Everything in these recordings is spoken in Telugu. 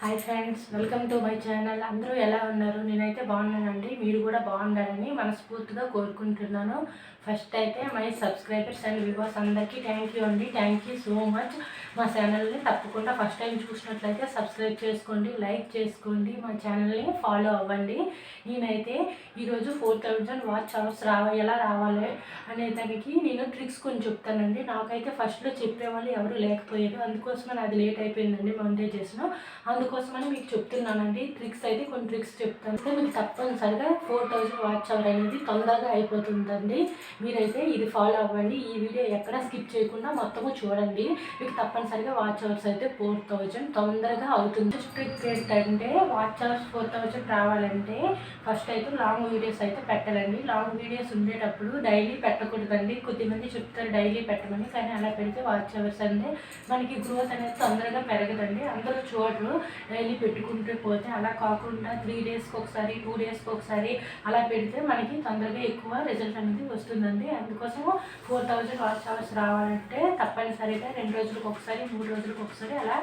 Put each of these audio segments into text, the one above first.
Hi friends, welcome to my channel. అందరూ ఎలా ఉన్నారు? నేనైతే బాగున్నానండి. మీరు కూడా బాగుండాలని మనస్ఫూర్తిగా కోరుకుంటున్నాను. ఫస్ట్ అయితే మై సబ్స్క్రైబర్స్ అండ్ వ్యూవర్స్ అందరికీ థ్యాంక్ యూ అండి. Thank you so much. మా ఛానల్ని తప్పకుండా ఫస్ట్ టైం చూసినట్లయితే సబ్స్క్రైబ్ చేసుకోండి, లైక్ చేసుకోండి, మా ఛానల్ని ఫాలో అవ్వండి. నేనైతే ఈరోజు 4000 వాచ్ అవర్స్ ఎలా రావాలి అనే దానికి నేను ట్రిక్స్ కొన్ని చెప్తానండి. నాకైతే ఫస్ట్లో చెప్పేవాళ్ళు ఎవరు లేకపోయారు, అందుకోసమని అది లేట్ అయిపోయిందండి మానిటైజేషన్. అందుకోసమని మీకు చెప్తున్నానండి. ట్రిక్స్ అయితే కొన్ని ట్రిక్స్ చెప్తాను. అయితే మీకు తప్పనిసరిగా 4000 వాచ్ అవర్ అనేది తొందరగా అయిపోతుందండి. మీరైతే ఇది ఫాలో అవ్వండి. ఈ వీడియో ఎక్కడ స్కిప్ చేయకుండా మొత్తము చూడండి. మీకు తప్పనిసరిగా వాచ్ అవర్స్ అయితే 4000 తొందరగా అవుతుంది. ట్రిక్ ఏంటంటే వాచ్ అవర్స్ 4000 రావాలంటే ఫస్ట్ అయితే లాంగ్ వీడియోస్ అయితే పెట్టాలండి. లాంగ్ వీడియోస్ ఉండేటప్పుడు డైలీ పెట్టకూడదండి. కొద్దిమంది చెప్తారు డైలీ పెట్టమని, కానీ అలా పెడితే వాచ్ అవర్స్ అంటే మనకి గ్రోత్ అనేది తొందరగా పెరగదండి. అందరూ చూడరు డైలీ పెట్టుకుంటూ పోతే. అలా కాకుండా 3 డేస్కి ఒకసారి 2 డేస్కి ఒకసారి అలా పెడితే మనకి తొందరగా ఎక్కువ రిజల్ట్ అనేది వస్తుందండి. అందుకోసము 4000 వాచ్ అవర్స్ రావాలంటే తప్పనిసరిగా 2 రోజులకు ఒకసారి 3 రోజులకు ఒకసారి అలా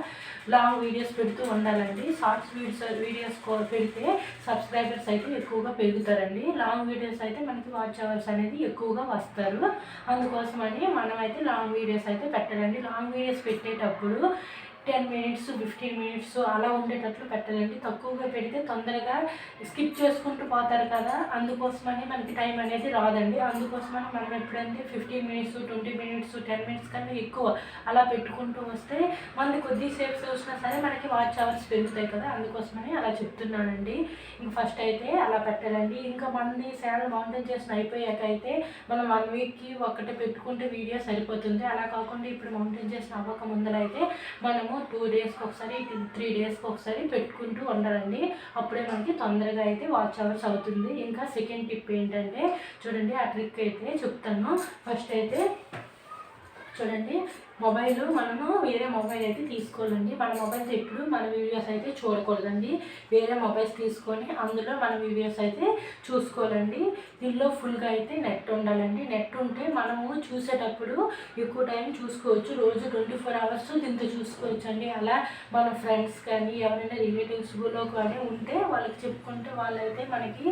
లాంగ్ వీడియోస్ పెడుతూ ఉండాలండి. షార్ట్స్ వీడియోస్ పెడితే సబ్స్క్రైబర్స్ అయితే ఎక్కువగా పెరుగుతారండి. లాంగ్ వీడియోస్ అయితే మనకి వాచ్ అవర్స్ అనేది ఎక్కువగా వస్తారు. అందుకోసమని మనమైతే లాంగ్ వీడియోస్ అయితే పెట్టాలండి. లాంగ్ వీడియోస్ పెట్టేటప్పుడు 10 మినిట్స్ 15 మినిట్స్ అలా ఉండేటట్లు పెట్టాలండి. తక్కువగా పెడితే తొందరగా స్కిప్ చేసుకుంటూ పోతారు కదా, అందుకోసమని మనకి టైం అనేది రాదండి. అందుకోసమని మనం ఎప్పుడంటే 15 మినిట్స్ 20 మినిట్స్ 10 మినిట్స్ కన్నా ఎక్కువ అలా పెట్టుకుంటూ వస్తే మనకి కొద్దిసేపు చూసినా సరే మనకి వాచ్ అవర్స్ పెరుగుతాయి కదా, అందుకోసమని అలా చెప్తున్నానండి. ఇంక ఫస్ట్ అయితే అలా పెట్టాలండి. ఇంకా మన ఛానల్ మానిటైజేషన్ అయిపోయాక అయితే మనం 1 వీక్కి ఒకటి పెట్టుకుంటే వీడియో సరిపోతుంది. అలా కాకుండా ఇప్పుడు మానిటైజేషన్ అవ్వక ముందరైతే మనము 2 డేస్కి ఒకసారి 3 డేస్కి ఒకసారి పెట్టుకుంటూ ఉండాలండి. అప్పుడే మనకి తొందరగా అయితే వాచ్ అవర్స్ అవుతుంది. ఇంకా సెకండ్ టిప్ ఏంటంటే చూడండి, ఆ ట్రిక్ అయితే చెప్తాను. ఫస్ట్ అయితే చూడండి, మనము వేరే మొబైల్ అయితే తీసుకోవాలండి. మన మొబైల్స్ ఎప్పుడు మన వీడియోస్ అయితే చూడకూడదండి. వేరే మొబైల్స్ తీసుకొని అందులో మన వీడియోస్ అయితే చూసుకోవాలండి. దీనిలో ఫుల్గా అయితే నెట్ ఉండాలండి. నెట్ ఉంటే మనము చూసేటప్పుడు ఎక్కువ టైం చూసుకోవచ్చు. రోజు 24 అవర్స్ దీంతో చూసుకోవచ్చు అండి. అలా మన ఫ్రెండ్స్ కానీ ఎవరైనా రిలేటివ్స్లో కానీ ఉంటే వాళ్ళకి చెప్పుకుంటే వాళ్ళైతే మనకి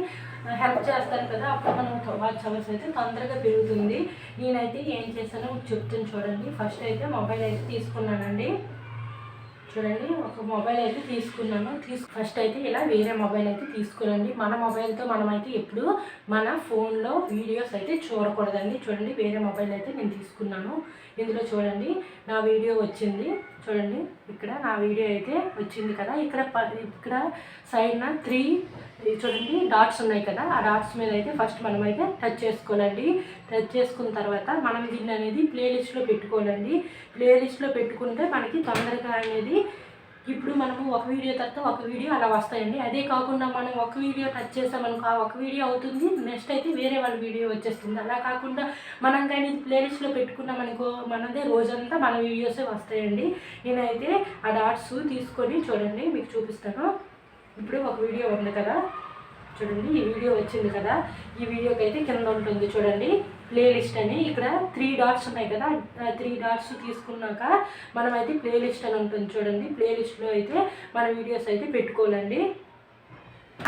హెల్ప్ చేస్తారు కదా, అప్పుడు మనం వాచ్ అవర్స్ అయితే తొందరగా పెరుగుతుంది. నేనైతే ఏం చేశానో చెప్తాను చూడండి. ఫస్ట్ అయితే మొబైల్ అయితే తీసుకున్నానండి. చూడండి, ఒక మొబైల్ అయితే తీసుకున్నాను. ఫస్ట్ అయితే ఇలా వేరే మొబైల్ అయితే తీసుకురండి. మన మొబైల్తో మనమైతే ఎప్పుడు మన ఫోన్లో వీడియోస్ అయితే చూడకూడదండి. చూడండి, వేరే మొబైల్ అయితే నేను తీసుకున్నాను. ఇందులో చూడండి నా వీడియో వచ్చింది. చూడండి, ఇక్కడ నా వీడియో అయితే వచ్చింది కదా. ఇక్కడ సైడ్న 3 చూడండి డాట్స్ ఉన్నాయి కదా, ఆ డాట్స్ మీద అయితే ఫస్ట్ మనమైతే టచ్ చేసుకోవాలండి. టచ్ చేసుకున్న తర్వాత మనం దీన్ని అనేది ప్లేలిస్ట్లో పెట్టుకోవాలండి. ప్లేలిస్ట్లో పెట్టుకుంటే మనకి తొందరగా అనేది ఇప్పుడు మనము ఒక వీడియో తర్వాత ఒక వీడియో అలా వస్తాయండి. అదే కాకుండా మనం ఒక వీడియో టచ్ చేసామనుకో ఆ ఒక వీడియో అవుతుంది, నెక్స్ట్ అయితే వేరే వాళ్ళ వీడియో వచ్చేస్తుంది. అలా కాకుండా మనం కానీ ప్లేలిస్ట్లో పెట్టుకున్నామనుకో మనదే రోజంతా మన వీడియోసే వస్తాయండి. నేనైతే ఆ డాట్స్ తీసుకొని చూడండి మీకు చూపిస్తాను. ఇప్పుడు ఒక వీడియో ఉంది కదా, చూడండి ఈ వీడియో వచ్చింది కదా. ఈ వీడియోకి అయితే కింద ఉంటుంది చూడండి ప్లేలిస్ట్ అని. ఇక్కడ 3 డాట్స్ ఉన్నాయి కదా, 3 డాట్స్ తీసుకున్నాక మనమైతే ప్లేలిస్ట్ అని ఉంటుంది చూడండి. ప్లేలిస్ట్లో అయితే మన వీడియోస్ అయితే పెట్టుకోవాలండి.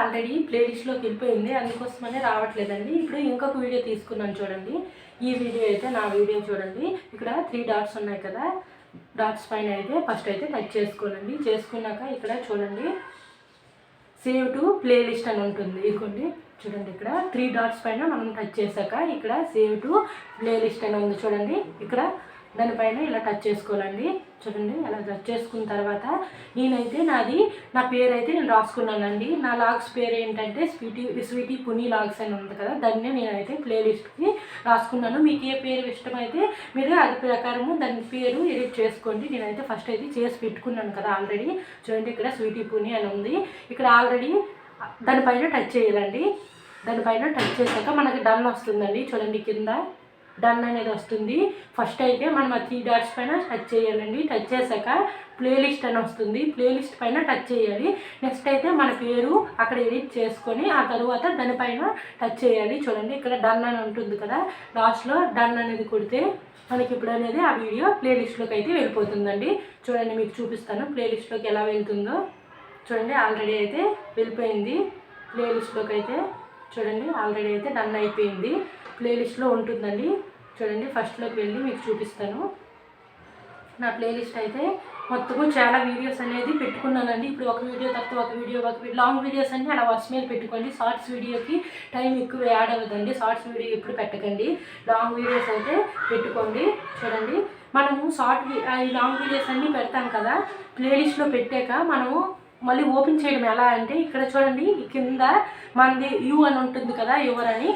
ఆల్రెడీ ప్లేలిస్ట్లోకి వెళ్ళిపోయింది, అందుకోసమనే రావట్లేదండి. ఇప్పుడు ఇంకొక వీడియో తీసుకున్నాను చూడండి. ఈ వీడియో అయితే నా వీడియో చూడండి. ఇక్కడ 3 డాట్స్ ఉన్నాయి కదా, డాట్స్ పైన అయితే ఫస్ట్ అయితే టచ్ చేసుకోవాలండి. చేసుకున్నాక ఇక్కడ చూడండి సేవ్ టు ప్లేలిస్ట్ అని ఉంటుంది. ఇదిగోండి చూడండి, ఇక్కడ 3 డాట్స్ పైన మనం టచ్ చేశాక ఇక్కడ సేవ్ టు ప్లేలిస్ట్ అని ఉంది చూడండి. ఇక్కడ దానిపైన ఇలా టచ్ చేసుకోవాలండి. చూడండి, అలా టచ్ చేసుకున్న తర్వాత నేనైతే నా పేరు అయితే నేను రాసుకున్నానండి. నా లాగ్స్ పేరు ఏంటంటే స్వీటీ పునీ లాగ్స్ అని ఉంది కదా, దాన్ని నేనైతే ప్లేలిస్ట్కి రాసుకున్నాను. మీకు ఏ పేరు ఇష్టమైతే మీరు అది ప్రకారము దాని పేరు ఎడిట్ చేసుకోండి. నేనైతే ఫస్ట్ అయితే చేసి పెట్టుకున్నాను కదా ఆల్రెడీ. చూడండి, ఇక్కడ స్వీటీ పునీ అని ఉంది. ఇక్కడ ఆల్రెడీ దానిపైన టచ్ చేయాలండి. దానిపైన టచ్ చేశాక మనకి డన్ వస్తుందండి. చూడండి, కింద డన్ అనేది వస్తుంది. ఫస్ట్ అయితే మనం ఆ 3 డాట్స్ పైన టచ్ చేయాలండి. టచ్ చేశాక ప్లేలిస్ట్ అని వస్తుంది. ప్లేలిస్ట్ పైన టచ్ చేయాలి. నెక్స్ట్ అయితే మన పేరు అక్కడ ఎడిట్ చేసుకొని ఆ తర్వాత దానిపైన టచ్ చేయాలి. చూడండి, ఇక్కడ డన్ అని ఉంటుంది కదా, లాస్ట్లో డన్ అనేది కొడితే మనకి ఇప్పుడు అనేది ఆ వీడియో ప్లేలిస్ట్లోకి అయితే వెళ్ళిపోతుందండి. చూడండి, మీకు చూపిస్తాను ప్లేలిస్ట్లోకి ఎలా వెళ్తుందో. చూడండి ఆల్రెడీ అయితే వెళ్ళిపోయింది ప్లేలిస్ట్లోకి అయితే. చూడండి ఆల్రెడీ అయితే డన్ అయిపోయింది, ప్లేలిస్ట్లో ఉంటుందండి. చూడండి ఫస్ట్లోకి వెళ్ళి మీకు చూపిస్తాను. నా ప్లేలిస్ట్ అయితే మొత్తము చాలా వీడియోస్ అనేది పెట్టుకున్నానండి. ఇప్పుడు ఒక వీడియో తర్వాత ఒక వీడియో లాంగ్ వీడియోస్ అన్నీ అలా వర్స్ మీద పెట్టుకోండి. షార్ట్స్ వీడియోకి టైం ఎక్కువ యాడ్ అవ్వదండి. షార్ట్స్ వీడియో ఎప్పుడు పెట్టకండి, లాంగ్ వీడియోస్ అయితే పెట్టుకోండి. చూడండి మనము లాంగ్ వీడియోస్ అన్నీ పెడతాం కదా, ప్లేలిస్ట్లో పెట్టాక మనము మళ్ళీ ఓపెన్ చేయడం ఎలా అంటే ఇక్కడ చూడండి కింద మనది యూ అని ఉంటుంది కదా, యువర్ అని,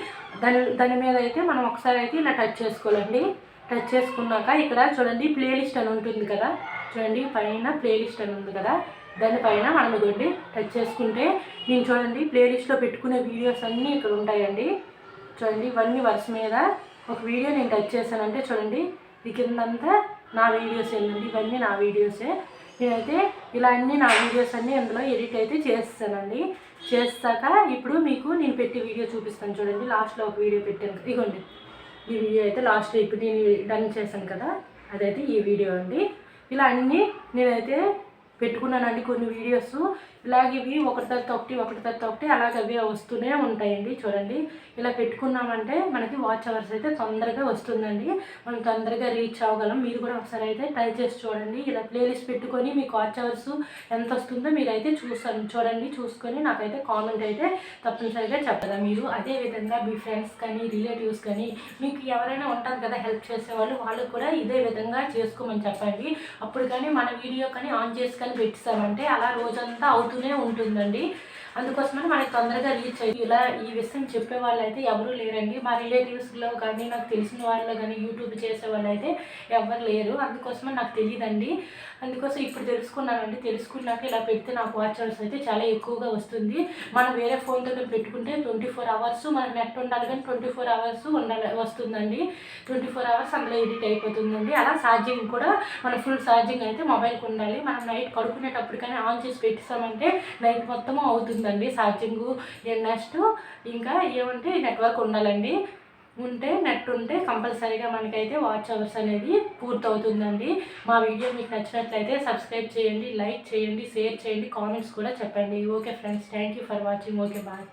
దాని మీద అయితే మనం ఒకసారి అయితే ఇలా టచ్ చేసుకోవాలండి. టచ్ చేసుకున్నాక ఇక్కడ చూడండి ప్లేలిస్ట్ అని ఉంటుంది కదా, చూడండి పైన ప్లేలిస్ట్ అని ఉంది కదా, దానిపైన మనం ఇదండి టచ్ చేసుకుంటే నేను చూడండి ప్లేలిస్ట్లో పెట్టుకునే వీడియోస్ అన్నీ ఇక్కడ ఉంటాయండి. చూడండి ఇవన్నీ వరుస మీద ఒక వీడియో నేను టచ్ చేశానంటే చూడండి ఈ కిందంతా నా వీడియోస్ ఏంటండి, ఇవన్నీ నా వీడియోసే. నేనైతే ఇలా అన్నీ నా వీడియోస్ అన్నీ అందులో ఎడిట్ అయితే చేస్తానండి. చేస్తాక ఇప్పుడు మీకు నేను పెట్టి వీడియో చూపిస్తాను. చూడండి లాస్ట్లో ఒక వీడియో పెట్టాను, ఇగోండి ఈ వీడియో అయితే లాస్ట్లో ఇప్పుడు నేను డన్ చేశాను కదా, అదైతే ఈ వీడియో అండి. ఇలా అన్నీ నేనైతే పెట్టుకున్నానండి కొన్ని వీడియోస్. ఇలాగ ఇవి ఒకటి తర్వాత ఒకటి అలాగ అవి వస్తూనే ఉంటాయండి. చూడండి ఇలా పెట్టుకున్నామంటే మనకి వాచ్ అవర్స్ అయితే తొందరగా వస్తుందండి, మనం తొందరగా రీచ్ అవ్వగలం. మీరు కూడా ఒకసారి అయితే ట్రై చేసి చూడండి. ఇలా ప్లేలిస్ట్ పెట్టుకొని మీకు వాచ్ అవర్స్ ఎంత వస్తుందో మీరైతే చూడండి. చూసుకొని నాకైతే కామెంట్ అయితే తప్పనిసరిగా చెప్పదా మీరు. అదేవిధంగా మీ ఫ్రెండ్స్ కానీ రిలేటివ్స్ కానీ మీకు ఎవరైనా ఉంటారు కదా హెల్ప్ చేసేవాళ్ళు, వాళ్ళకు కూడా ఇదే విధంగా చేసుకోమని చెప్పండి. అప్పుడు కానీ మన వీడియో కానీ ఆన్ చేసుకొని పెట్టిస్తామంటే అలా రోజంతా అవుతూనే ఉంటుందండి. అందుకోసమని మనకి తొందరగా రీచ్ అయ్యి ఇలా ఈ విషయం చెప్పే వాళ్ళు అయితే ఎవరూ లేరండి. మా రిలేటివ్స్లో కానీ నాకు తెలిసిన వాళ్ళు కానీ యూట్యూబ్ చేసే వాళ్ళు అయితే ఎవరు లేరు. అందుకోసమని నాకు తెలియదండి. అందుకోసం ఇప్పుడు తెలుసుకున్నానండి. తెలుసుకున్నాక ఇలా పెడితే నాకు వాచ్ అవర్స్ అయితే చాలా ఎక్కువగా వస్తుంది. మనం వేరే ఫోన్తో పెట్టుకుంటే 24 hours మనకు నెట్ ఉండాలి, కానీ 24 hours వస్తుందండి. 24 hours అందులో ఎడిట్ అయిపోతుందండి. అలా ఛార్జింగ్ కూడా మన ఫుల్ ఛార్జింగ్ అయితే మొబైల్కి ఉండాలి. మనం నైట్ పడుకునేటప్పుడు కానీ ఆన్ చేసి పెట్టిస్తామంటే నైట్ మొత్తము అవుతుందండి ఛార్జింగు. నెక్స్ట్ ఇంకా ఏమంటే నెట్వర్క్ ఉండాలండి. నెట్ ఉంటే కంపల్సరీగా మనకైతే వాచ్ అవర్స్ అనేది పూర్తవుతుందండి. మా వీడియో మీకు నచ్చినట్లయితే సబ్స్క్రైబ్ చేయండి, లైక్ చేయండి, షేర్ చేయండి, కామెంట్స్ కూడా చెప్పండి. Okay friends, thank you for watching. Okay bye.